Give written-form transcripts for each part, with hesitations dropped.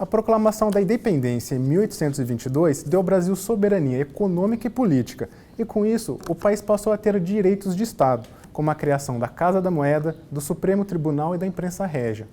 A proclamação da independência em 1822 deu ao Brasil soberania econômica e política, e com isso o país passou a ter direitos de Estado, como a criação da Casa da Moeda, do Supremo Tribunal e da imprensa régia.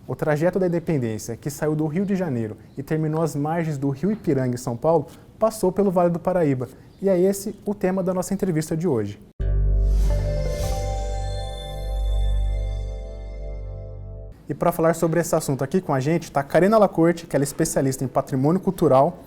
O trajeto da independência, que saiu do Rio de Janeiro e terminou às margens do Rio Ipiranga, em São Paulo, passou pelo Vale do Paraíba, e é esse o tema da nossa entrevista de hoje. E para falar sobre esse assunto aqui com a gente está a Karina Lacorte, que ela é especialista em patrimônio cultural,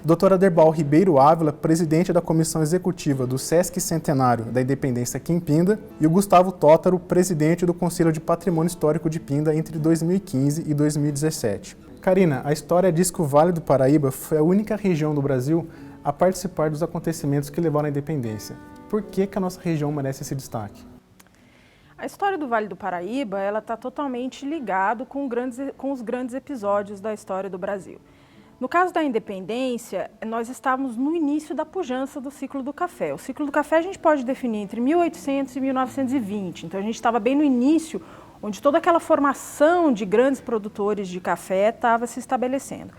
o Dr. Aderbal Ribeiro Ávila, presidente da Comissão Executiva do Sesc Centenário da Independência aqui em Pinda, e o Gustavo Tótaro, presidente do Conselho de Patrimônio Histórico de Pinda entre 2015 e 2017. Karina, a história diz que o Vale do Paraíba foi a única região do Brasil a participar dos acontecimentos que levaram à independência. Por que a nossa região merece esse destaque? A história do Vale do Paraíba está totalmente ligada com os grandes episódios da história do Brasil. No caso da independência, nós estávamos no início da pujança do ciclo do café. O ciclo do café a gente pode definir entre 1800 e 1920, então a gente estava bem no início, onde toda aquela formação de grandes produtores de café estava se estabelecendo.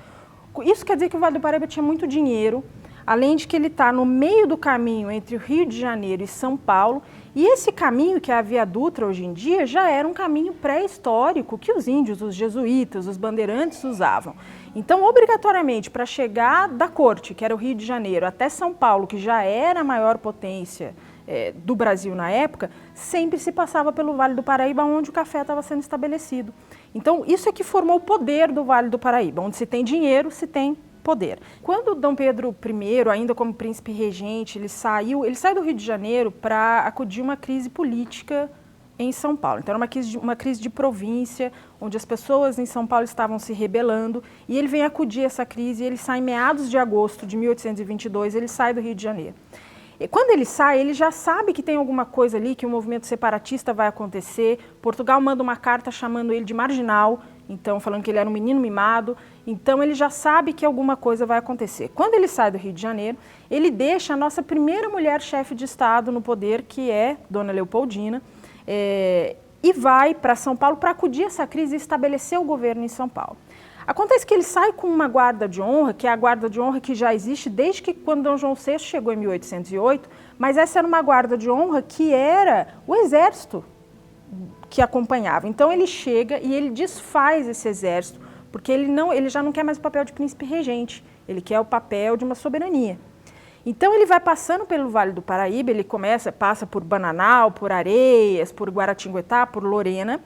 Isso quer dizer que o Vale do Paraíba tinha muito dinheiro, além de que ele está no meio do caminho entre o Rio de Janeiro e São Paulo, e esse caminho, que é a Via Dutra hoje em dia, já era um caminho pré-histórico que os índios, os jesuítas, os bandeirantes usavam. Então, obrigatoriamente, para chegar da corte, que era o Rio de Janeiro, até São Paulo, que já era a maior potência do Brasil na época, sempre se passava pelo Vale do Paraíba, onde o café estava sendo estabelecido. Então, isso é que formou o poder do Vale do Paraíba, onde se tem dinheiro, se tem poder. Quando Dom Pedro I, ainda como príncipe regente, ele sai do Rio de Janeiro para acudir uma crise política em São Paulo. Então era uma crise de província, onde as pessoas em São Paulo estavam se rebelando, e ele vem acudir essa crise, e ele sai em meados de agosto de 1822, ele sai do Rio de Janeiro. E quando ele sai, ele já sabe que tem alguma coisa ali, que o movimento separatista vai acontecer. Portugal manda uma carta chamando ele de marginal, então falando que ele era um menino mimado, então ele já sabe que alguma coisa vai acontecer. Quando ele sai do Rio de Janeiro, ele deixa a nossa primeira mulher chefe de Estado no poder, que é Dona Leopoldina, e vai para São Paulo para acudir essa crise e estabelecer o governo em São Paulo. Acontece que ele sai com uma guarda de honra, que é a guarda de honra que já existe desde que quando Dom João VI chegou em 1808, mas essa era uma guarda de honra que era o exército que acompanhava. Então ele chega e ele desfaz esse exército, porque ele já não quer mais o papel de príncipe regente, ele quer o papel de uma soberania. Então ele vai passando pelo Vale do Paraíba, ele passa por Bananal, por Areias, por Guaratinguetá, por Lorena,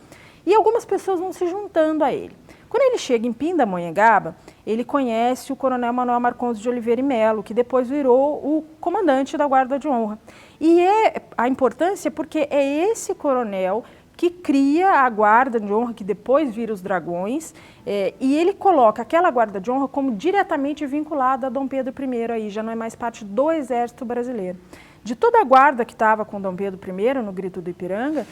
e algumas pessoas vão se juntando a ele. Quando ele chega em Pindamonhangaba, ele conhece o coronel Manuel Marcondes de Oliveira e Melo, que depois virou o comandante da Guarda de Honra. E a importância porque é esse coronel que cria a Guarda de Honra, que depois vira os Dragões, e ele coloca aquela Guarda de Honra como diretamente vinculada a Dom Pedro I, aí já não é mais parte do Exército Brasileiro. De toda a guarda que estava com Dom Pedro I, no Grito do Ipiranga,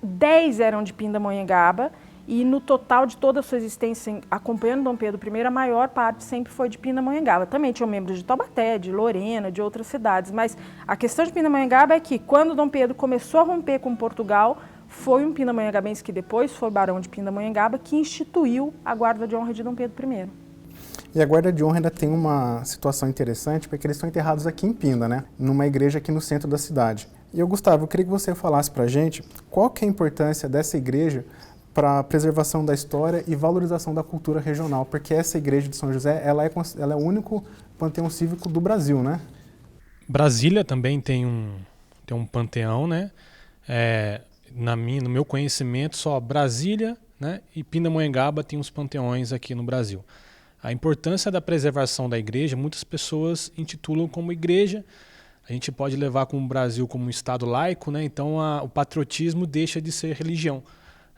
10 eram de Pindamonhangaba, e no total de toda a sua existência acompanhando Dom Pedro I, a maior parte sempre foi de Pindamonhangaba. Também tinham membros de Taubaté, de Lorena, de outras cidades, mas a questão de Pindamonhangaba é que quando Dom Pedro começou a romper com Portugal, foi um pindamonhangabense que depois foi barão de Pindamonhangaba que instituiu a Guarda de Honra de Dom Pedro I. E a Guarda de Honra ainda tem uma situação interessante, porque eles estão enterrados aqui em Pinda, né? Numa igreja aqui no centro da cidade. E eu, Gustavo, eu queria que você falasse pra gente qual que é a importância dessa igreja para a preservação da história e valorização da cultura regional, porque essa igreja de São José, ela é o único panteão cívico do Brasil, né? Brasília também tem um panteão, né? No meu conhecimento, só Brasília, né, e Pindamonhangaba tem uns panteões aqui no Brasil. A importância da preservação da igreja, muitas pessoas intitulam como igreja. A gente pode levar como o Brasil como um estado laico, né? Então o patriotismo deixa de ser religião.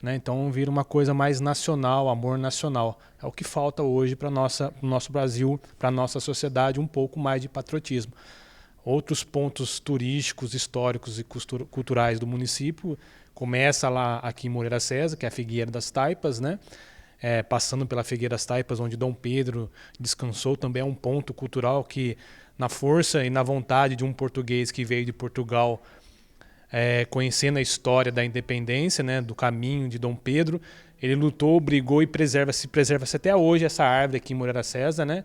Então vira uma coisa mais nacional, amor nacional. É o que falta hoje para o nosso Brasil, para a nossa sociedade, um pouco mais de patriotismo. Outros pontos turísticos, históricos e culturais do município, começa lá aqui em Moreira César, que é a Figueira das Taipas, né? Passando pela Figueira das Taipas, onde Dom Pedro descansou, também é um ponto cultural que, na força e na vontade de um português que veio de Portugal, conhecendo a história da independência, né, do caminho de Dom Pedro, ele lutou, brigou e preserva-se até hoje essa árvore aqui em Moreira César, né?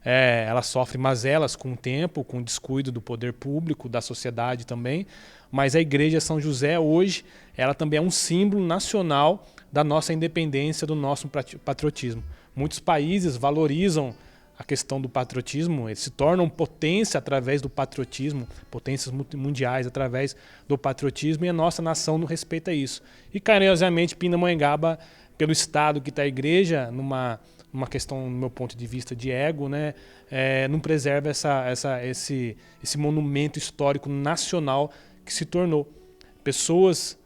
Ela sofre mazelas com o tempo, com o descuido do poder público, da sociedade também, mas a Igreja São José hoje, ela também é um símbolo nacional da nossa independência, do nosso patriotismo. Muitos países valorizam a questão do patriotismo, eles se tornam potência através do patriotismo, potências mundiais através do patriotismo, e a nossa nação não respeita isso. E carinhosamente Pindamonhangaba, pelo estado que está a igreja, numa questão, no meu ponto de vista, de ego, né, não preserva esse monumento histórico nacional que se tornou. Pessoas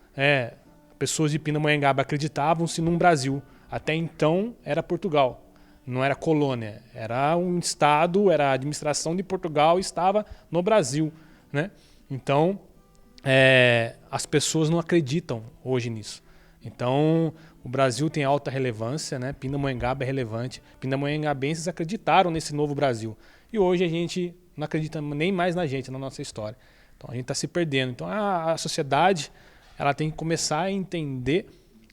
de Pindamonhangaba acreditavam-se num Brasil. Até então era Portugal. Não era colônia, era um estado, era a administração de Portugal e estava no Brasil, né? Então, as pessoas não acreditam hoje nisso. Então, o Brasil tem alta relevância, né? Pindamonhangaba é relevante. Pindamonhangabenses acreditaram nesse novo Brasil. E hoje a gente não acredita nem mais na gente, na nossa história. Então, a gente está se perdendo. Então, a sociedade ela tem que começar a entender,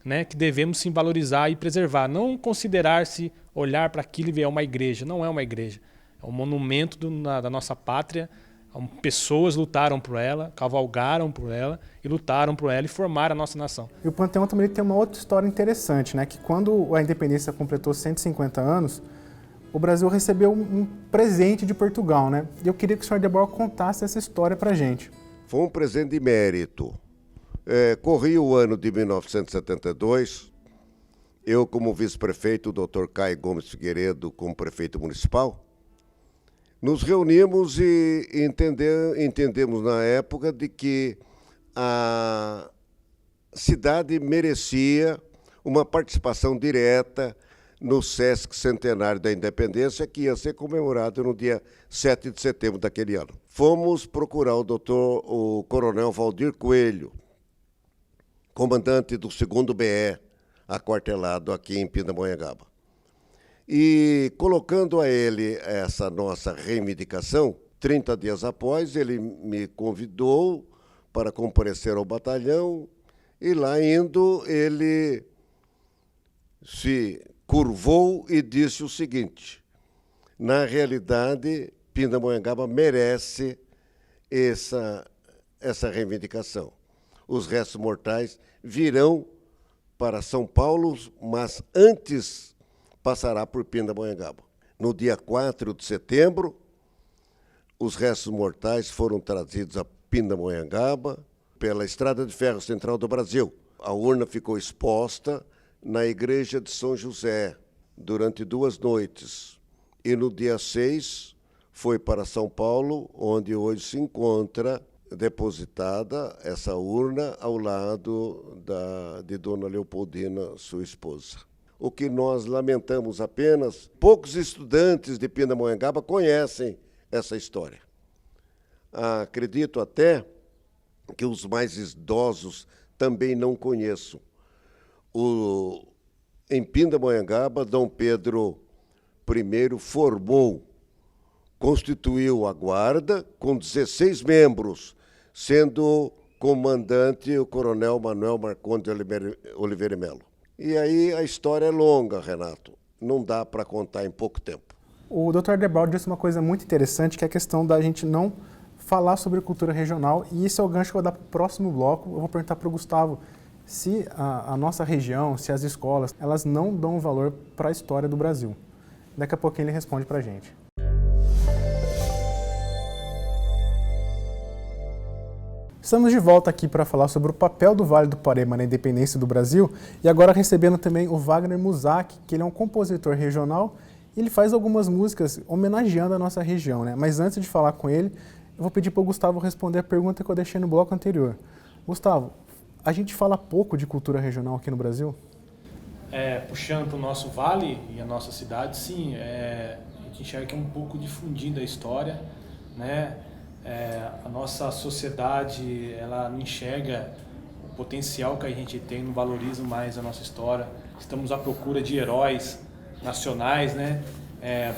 né, que devemos sim valorizar e preservar. Não considerar-se olhar para aquilo e ver uma igreja. Não é uma igreja. É um monumento da nossa pátria. Pessoas lutaram por ela, cavalgaram por ela e lutaram por ela e formaram a nossa nação. E o Panteão também tem uma outra história interessante, né? Que quando a independência completou 150 anos, o Brasil recebeu um presente de Portugal, né? E eu queria que o senhor Debord contasse essa história para a gente. Foi um presente de mérito. Corria o ano de 1972, eu como vice-prefeito, o Dr. Caio Gomes Figueiredo como prefeito municipal, nos reunimos e entendemos na época de que a cidade merecia uma participação direta no Sesc Centenário da Independência, que ia ser comemorado no dia 7 de setembro daquele ano. Fomos procurar o coronel Valdir Coelho, comandante do 2º BE, aquartelado aqui em Pindamonhangaba. E colocando a ele essa nossa reivindicação, 30 dias após, ele me convidou para comparecer ao batalhão, e lá indo, ele se curvou e disse o seguinte: na realidade, Pindamonhangaba merece essa reivindicação. Os restos mortais virão para São Paulo, mas antes passará por Pindamonhangaba. No dia 4 de setembro, os restos mortais foram trazidos a Pindamonhangaba pela Estrada de Ferro Central do Brasil. A urna ficou exposta na igreja de São José durante 2 noites. E no dia 6 foi para São Paulo, onde hoje se encontra depositada essa urna ao lado de Dona Leopoldina, sua esposa. O que nós lamentamos apenas, poucos estudantes de Pindamonhangaba conhecem essa história. Acredito até que os mais idosos também não conheçam. Em Pindamonhangaba, Dom Pedro I constituiu a guarda com 16 membros, sendo comandante o coronel Manuel Marcondes Oliveira e Melo. E aí a história é longa, Renato, não dá para contar em pouco tempo. O Dr. Debord disse uma coisa muito interessante, que é a questão da gente não falar sobre cultura regional, e esse é o gancho que eu vou dar para o próximo bloco. Eu vou perguntar para o Gustavo se a nossa região, se as escolas, elas não dão valor para a história do Brasil. Daqui a pouquinho ele responde para a gente. Estamos de volta aqui para falar sobre o papel do Vale do Paraíba na independência do Brasil, e agora recebendo também o Wagner Muzak, que ele é um compositor regional, e ele faz algumas músicas homenageando a nossa região, né? Mas antes de falar com ele, eu vou pedir para o Gustavo responder a pergunta que eu deixei no bloco anterior. Gustavo, a gente fala pouco de cultura regional aqui no Brasil? Puxando para o nosso vale e a nossa cidade, sim, a gente enxerga que é um pouco difundida a história, né? A nossa sociedade, ela não enxerga o potencial que a gente tem, não valoriza mais a nossa história. Estamos à procura de heróis nacionais, né?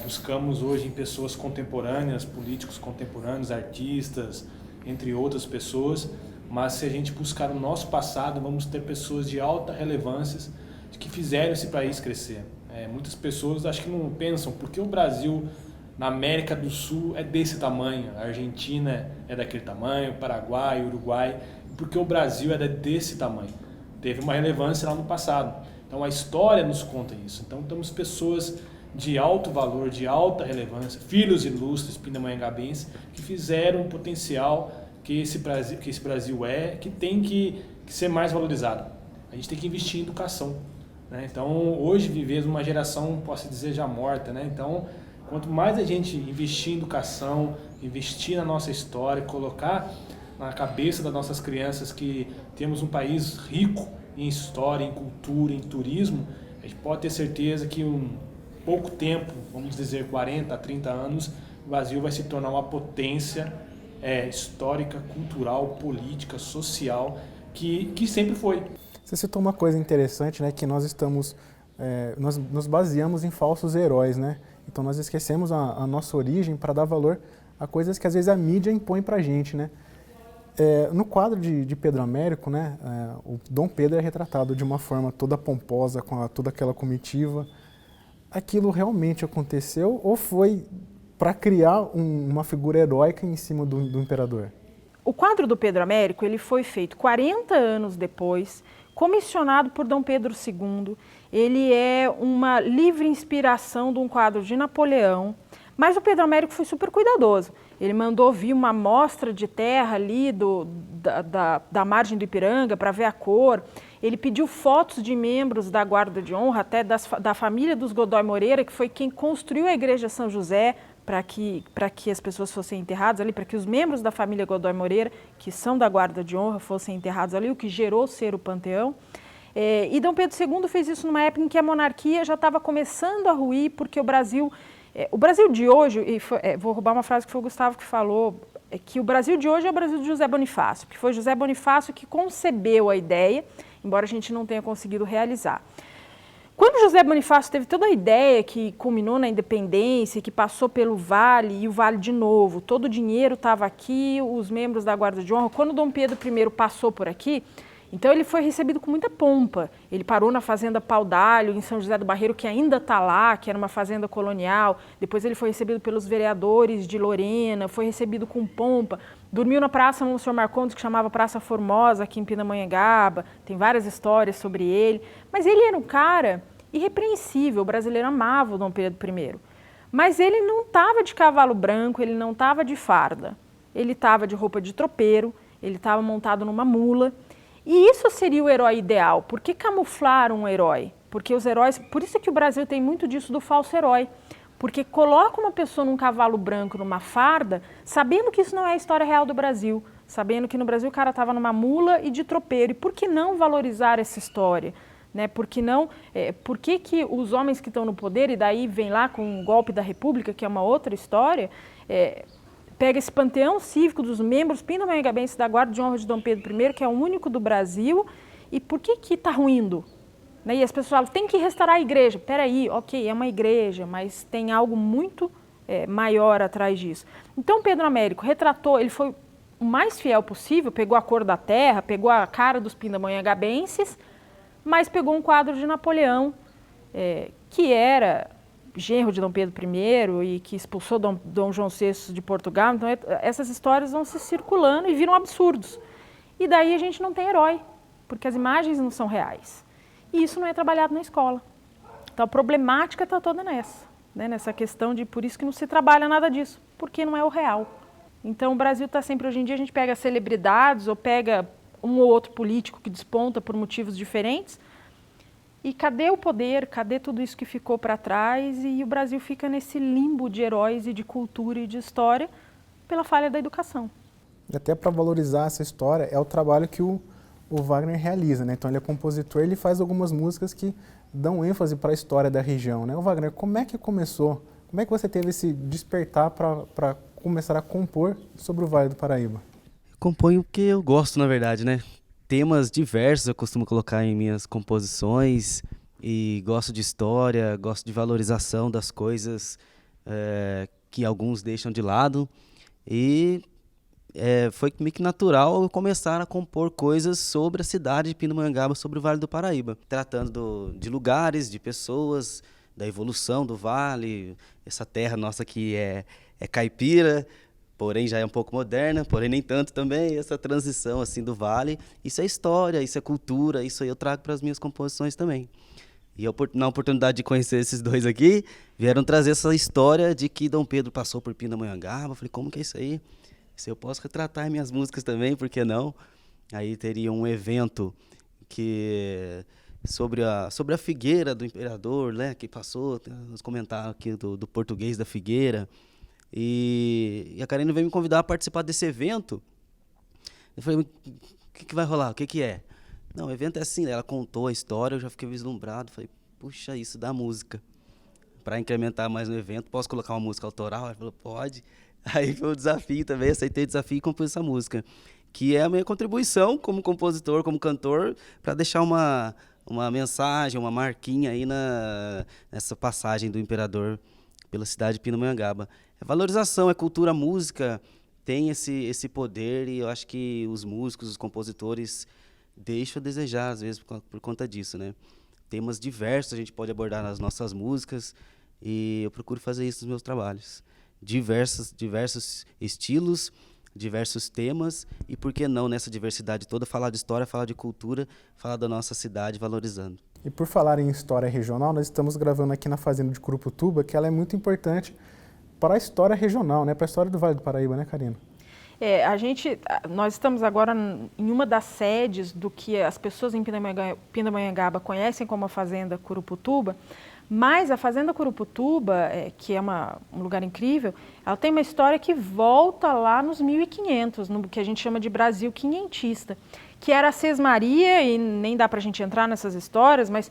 Buscamos hoje em pessoas contemporâneas, políticos contemporâneos, artistas, entre outras pessoas, mas se a gente buscar o nosso passado, vamos ter pessoas de alta relevância que fizeram esse país crescer. Muitas pessoas acho que não pensam porque o Brasil na América do Sul é desse tamanho, a Argentina é daquele tamanho, o Paraguai, o Uruguai, porque o Brasil é desse tamanho. Teve uma relevância lá no passado. Então a história nos conta isso. Então temos pessoas de alto valor, de alta relevância, filhos ilustres pindamonhangabenses, que fizeram um potencial que esse Brasil que tem que ser mais valorizado. A gente tem que investir em educação, né? Então hoje vivemos uma geração, posso dizer, já morta, né? Então quanto mais a gente investir em educação, investir na nossa história, colocar na cabeça das nossas crianças que temos um país rico em história, em cultura, em turismo, a gente pode ter certeza que em pouco tempo, vamos dizer 40, 30 anos, o Brasil vai se tornar uma potência histórica, cultural, política, social, que sempre foi. Você citou uma coisa interessante, né, que nós estamos, nós nos baseamos em falsos heróis, né? Então nós esquecemos a nossa origem para dar valor a coisas que às vezes a mídia impõe para a gente, né? No quadro de Pedro Américo, né, o Dom Pedro é retratado de uma forma toda pomposa, com toda aquela comitiva. Aquilo realmente aconteceu ou foi para criar uma figura heróica em cima do imperador? O quadro do Pedro Américo ele foi feito 40 anos depois, comissionado por Dom Pedro II. Ele é uma livre inspiração de um quadro de Napoleão, mas o Pedro Américo foi super cuidadoso. Ele mandou vir uma amostra de terra ali da margem do Ipiranga para ver a cor. Ele pediu fotos de membros da Guarda de Honra, até da família dos Godoy Moreira, que foi quem construiu a Igreja São José para que as pessoas fossem enterradas ali, para que os membros da família Godoy Moreira, que são da Guarda de Honra, fossem enterrados ali, o que gerou ser o Panteão. E Dom Pedro II fez isso numa época em que a monarquia já estava começando a ruir, porque o Brasil de hoje, vou roubar uma frase que foi o Gustavo que falou, que o Brasil de hoje é o Brasil de José Bonifácio, porque foi José Bonifácio que concebeu a ideia, embora a gente não tenha conseguido realizar. Quando José Bonifácio teve toda a ideia que culminou na independência, que passou pelo Vale e o Vale de novo, todo o dinheiro estava aqui, os membros da Guarda de Honra, quando Dom Pedro I passou por aqui, então ele foi recebido com muita pompa. Ele parou na fazenda Pau d'Alho, em São José do Barreiro, que ainda está lá, que era uma fazenda colonial. Depois ele foi recebido pelos vereadores de Lorena, foi recebido com pompa. Dormiu na Praça Monsenhor Marcondes, que chamava Praça Formosa, aqui em Pindamonhangaba. Tem várias histórias sobre ele. Mas ele era um cara irrepreensível, o brasileiro amava o Dom Pedro I. Mas ele não estava de cavalo branco, ele não estava de farda. Ele estava de roupa de tropeiro, ele estava montado numa mula. E isso seria o herói ideal. Por que camuflar um herói? Porque os heróis, por isso que o Brasil tem muito disso do falso herói. Porque coloca uma pessoa num cavalo branco, numa farda, sabendo que isso não é a história real do Brasil. Sabendo que no Brasil o cara estava numa mula e de tropeiro. E por que não valorizar essa história? Né? Por que os homens que estão no poder, e daí vem lá com o golpe da República, que é uma outra história, pega esse panteão cívico dos membros pindamonhangabenses da Guarda de Honra de Dom Pedro I, que é o único do Brasil, e por que está ruindo? Né? E as pessoas falam, tem que restaurar a igreja. Peraí, ok, é uma igreja, mas tem algo muito maior atrás disso. Então Pedro Américo retratou, ele foi o mais fiel possível, pegou a cor da terra, pegou a cara dos pindamonhangabenses, mas pegou um quadro de Napoleão, que era genro de Dom Pedro I e que expulsou Dom João VI de Portugal. Então essas histórias vão se circulando e viram absurdos. E daí a gente não tem herói, porque as imagens não são reais. E isso não é trabalhado na escola. Então a problemática está toda nessa, né? Nessa questão de por isso que não se trabalha nada disso, porque não é o real. Então o Brasil está sempre, hoje em dia a gente pega celebridades ou pega um ou outro político que desponta por motivos diferentes. E cadê o poder, cadê tudo isso que ficou para trás? E o Brasil fica nesse limbo de heróis e de cultura e de história pela falha da educação. E até para valorizar essa história é o trabalho que o Wagner realiza, né? Então ele é compositor, ele faz algumas músicas que dão ênfase para a história da região, né? O Wagner, como é que começou? Como é que você teve esse despertar para começar a compor sobre o Vale do Paraíba? Componho porque eu gosto, na verdade, né? Temas diversos eu costumo colocar em minhas composições e gosto de história, gosto de valorização das coisas que alguns deixam de lado e foi meio que natural eu começar a compor coisas sobre a cidade de Pindamonhangaba, sobre o Vale do Paraíba, tratando de lugares, de pessoas, da evolução do vale, essa terra nossa que é caipira, porém já é um pouco moderna, porém nem tanto também, essa transição assim do vale. Isso é história, isso é cultura, isso aí eu trago para as minhas composições também. E eu, na oportunidade de conhecer esses dois aqui, vieram trazer essa história de que Dom Pedro passou por Pindamonhangaba. Eu falei, como que é isso aí? Se eu posso retratar em minhas músicas também, por que não? Aí teria um evento que sobre a figueira do imperador, né, que passou, nos comentários aqui do português da figueira. E a Karine veio me convidar a participar desse evento. Eu falei, o que vai rolar? O que é? Não, o evento é assim, ela contou a história, eu já fiquei vislumbrado. Falei, puxa, isso dá música. Para incrementar mais no evento, posso colocar uma música autoral? Ela falou, pode. Aí foi um desafio também, aceitei o desafio e compus essa música, que é a minha contribuição como compositor, como cantor, para deixar uma mensagem, uma marquinha aí nessa passagem do imperador pela cidade de Pindamonhangaba. É valorização, é cultura, a música tem esse poder e eu acho que os músicos, os compositores deixam a desejar, às vezes, por conta disso, né? Temas diversos a gente pode abordar nas nossas músicas e eu procuro fazer isso nos meus trabalhos. Diversos estilos, diversos temas e, por que não, nessa diversidade toda, falar de história, falar de cultura, falar da nossa cidade, valorizando. E por falar em história regional, nós estamos gravando aqui na fazenda de Curuputuba, que ela é muito importante para a história regional, né? Para a história do Vale do Paraíba, né, Karina? Nós estamos agora em uma das sedes do que as pessoas em Pindamonhangaba conhecem como a Fazenda Curuputuba, mas a Fazenda Curuputuba, que é um lugar incrível, ela tem uma história que volta lá nos 1500, no que a gente chama de Brasil quinhentista, que era a Sesmaria, e nem dá para a gente entrar nessas histórias, mas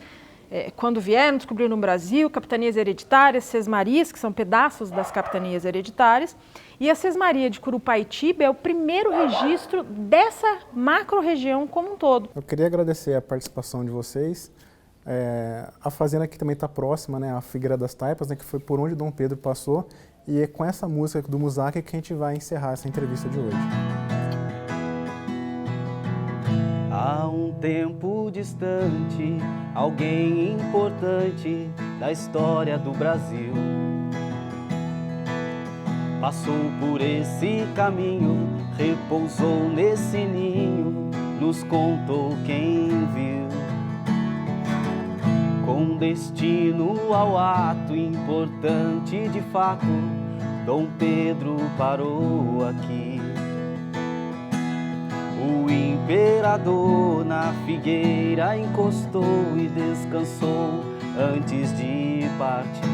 quando vieram, descobriram no Brasil capitanias hereditárias, Sesmarias, que são pedaços das capitanias hereditárias, e a Sesmaria de Curupaitiba é o primeiro registro dessa macro-região como um todo. Eu queria agradecer a participação de vocês. A fazenda aqui também está próxima, né, a Figueira das Taipas, né, que foi por onde Dom Pedro passou, e é com essa música do Musaque que a gente vai encerrar essa entrevista de hoje. Há um tempo distante, alguém importante da história do Brasil passou por esse caminho, repousou nesse ninho, nos contou quem viu. Com destino ao ato importante de fato, Dom Pedro parou aqui. O imperador na figueira encostou e descansou antes de partir.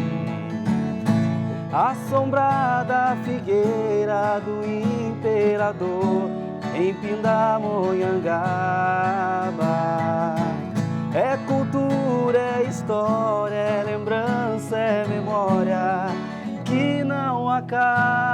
Assombrada figueira do imperador em Pindamonhangaba. É cultura, é história, é lembrança, é memória que não acaba.